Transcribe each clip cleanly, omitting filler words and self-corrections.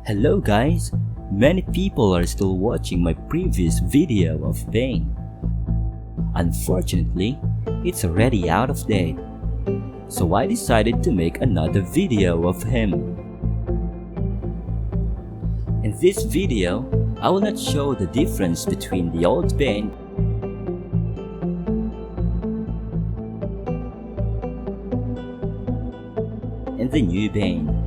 Hello guys! Many people are still watching my previous video of Bane. Unfortunately, it's already out of date, so I decided to make another video of him. In this video, I will not show the difference between the old Bane and the new Bane.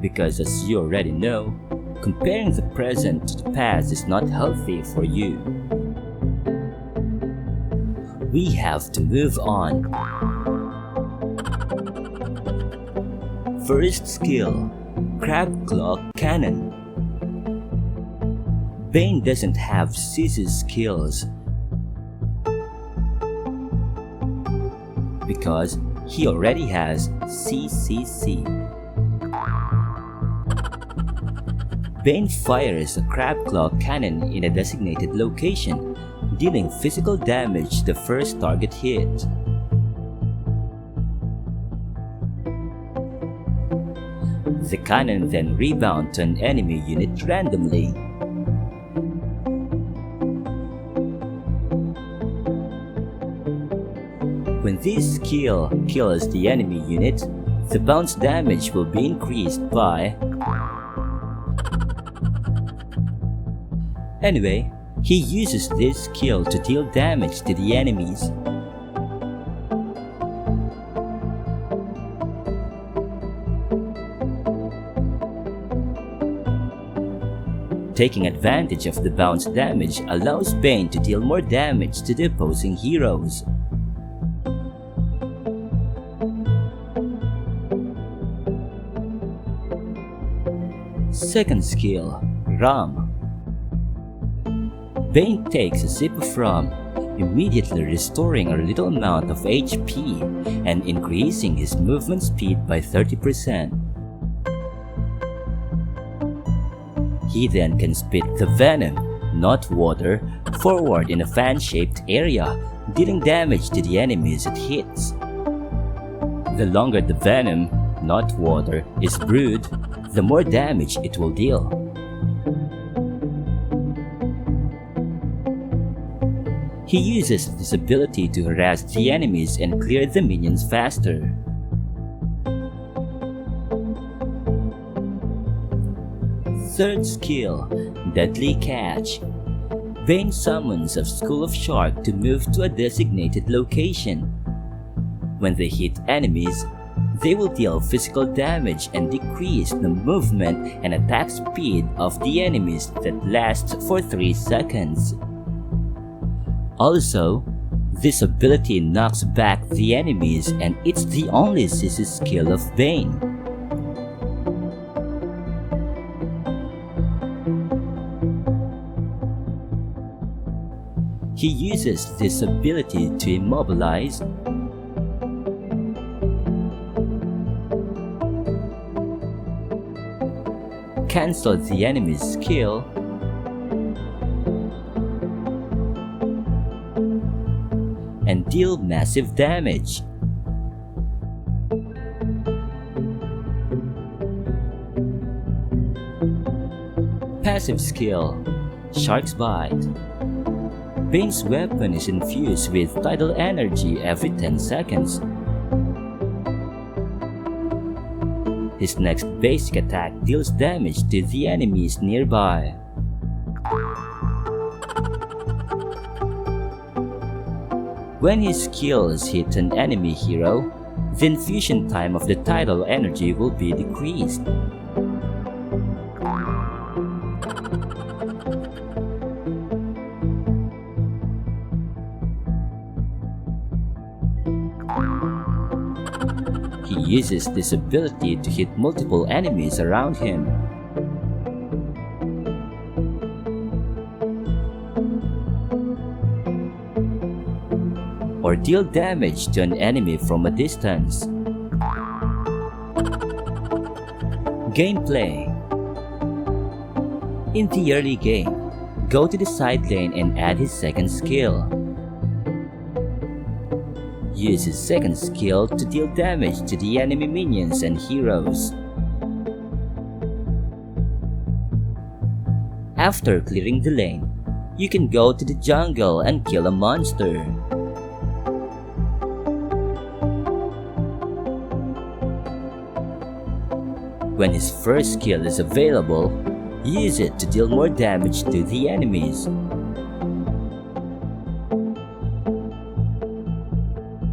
Because as you already know, comparing the present to the past is not healthy for you. We have to move on. First skill, Prat Cannon. Bane doesn't have CC skills because he already has CCC. Bane fires a crab claw cannon in a designated location, dealing physical damage the first target hit. The cannon then rebounds to an enemy unit randomly. When this skill kills the enemy unit, the bounce damage will be increased by... Anyway, he uses this skill to deal damage to the enemies. Taking advantage of the bounce damage allows Bane to deal more damage to the opposing heroes. Second skill, Rum. Bane takes a sip of rum, immediately restoring a little amount of HP and increasing his movement speed by 30%. He then can spit the venom, not water, forward in a fan-shaped area, dealing damage to the enemies it hits. The longer the venom, not water, is brewed, the more damage it will deal. He uses this ability to harass the enemies and clear the minions faster. Third skill, Deadly Catch. Bane summons a school of sharks to move to a designated location. When they hit enemies, they will deal physical damage and decrease the movement and attack speed of the enemies that lasts for 3 seconds. Also, this ability knocks back the enemies and it's the only CC skill of Bane. He uses this ability to immobilize, cancel the enemy's skill, and deal massive damage. Passive skill, Shark's Bite. Bane's weapon is infused with tidal energy every 10 seconds. His next basic attack deals damage to the enemies nearby. When his skills hit an enemy hero, the infusion time of the tidal energy will be decreased. He uses this ability to hit multiple enemies around him. Or deal damage to an enemy from a distance. Gameplay. In the early game, go to the side lane and add his second skill. use his second skill to deal damage to the enemy minions and heroes. After clearing the lane, you can go to the jungle and kill a monster. When his first skill is available, use it to deal more damage to the enemies.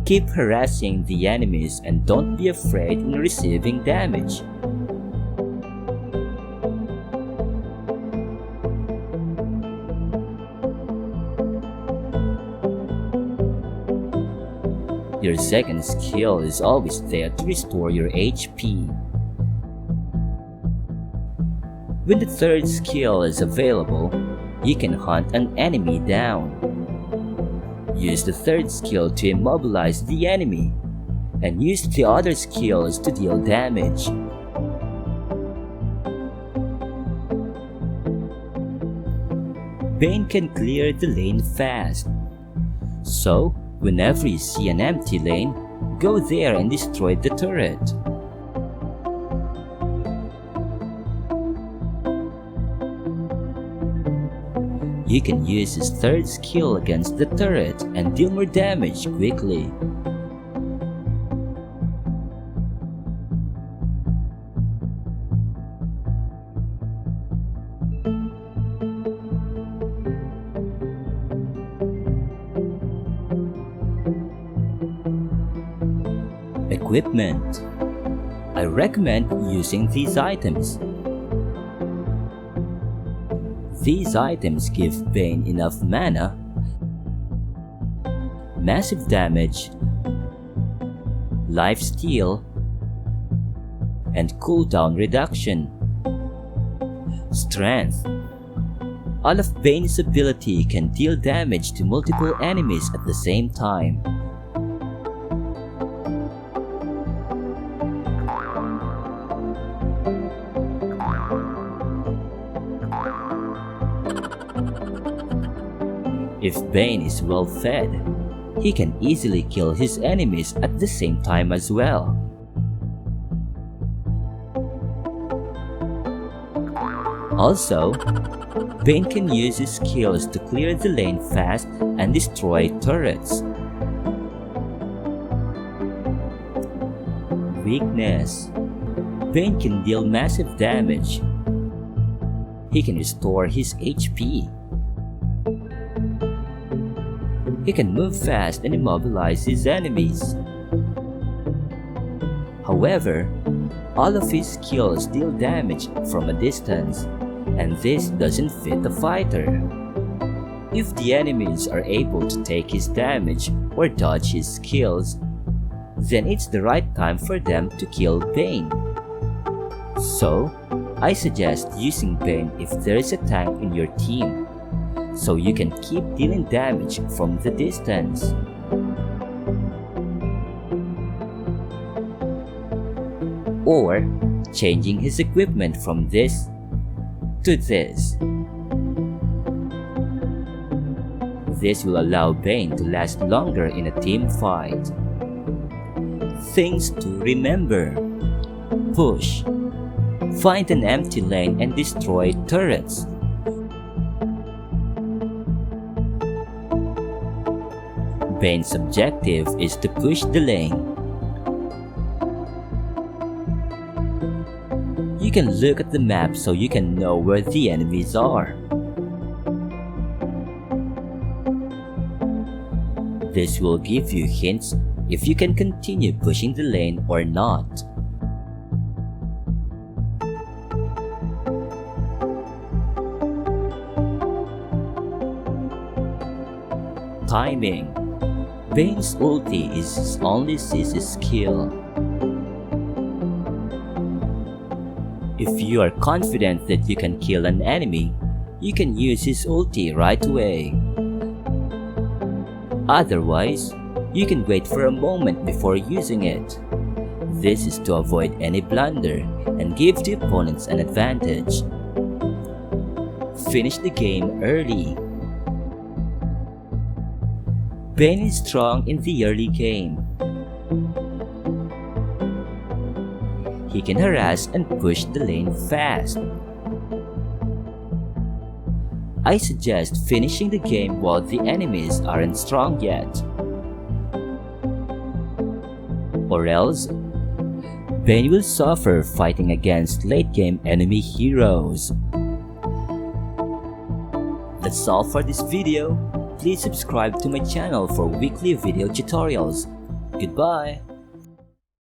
Keep harassing the enemies and don't be afraid in receiving damage. Your second skill is always there to restore your HP. When the third skill is available, you can hunt an enemy down. Use the third skill to immobilize the enemy, and use the other skills to deal damage. Bane can clear the lane fast, so whenever you see an empty lane, go there and destroy the turret. You can use his third skill against the turret and deal more damage quickly. Equipment. I recommend using these items. These items give Bane enough mana, massive damage, lifesteal, and cooldown reduction. Strength. All of Bane's ability can deal damage to multiple enemies at the same time. If Bane is well fed, he can easily kill his enemies at the same time as well. Also, Bane can use his skills to clear the lane fast and destroy turrets. Weakness. Bane can deal massive damage. He can restore his HP. He can move fast and immobilize his enemies. However, all of his skills deal damage from a distance, and this doesn't fit the fighter. If the enemies are able to take his damage or dodge his skills, then it's the right time for them to kill Bane. So, I suggest using Bane if there is a tank in your team, so you can keep dealing damage from the distance. Or changing his equipment from this to this. This will allow Bane to last longer in a team fight. Things to remember. Push. Find an empty lane and destroy turrets. Bane's objective is to push the lane. You can look at the map so you can know where the enemies are. This will give you hints if you can continue pushing the lane or not. Timing. Bane's ulti is his only CC skill. If you are confident that you can kill an enemy, you can use his ulti right away. Otherwise, you can wait for a moment before using it. This is to avoid any blunder and give the opponents an advantage. Finish the game early. Bane is strong in the early game. He can harass and push the lane fast. I suggest finishing the game while the enemies aren't strong yet. Or else, Bane will suffer fighting against late-game enemy heroes. That's all for this video. Please subscribe to my channel for weekly video tutorials. Goodbye!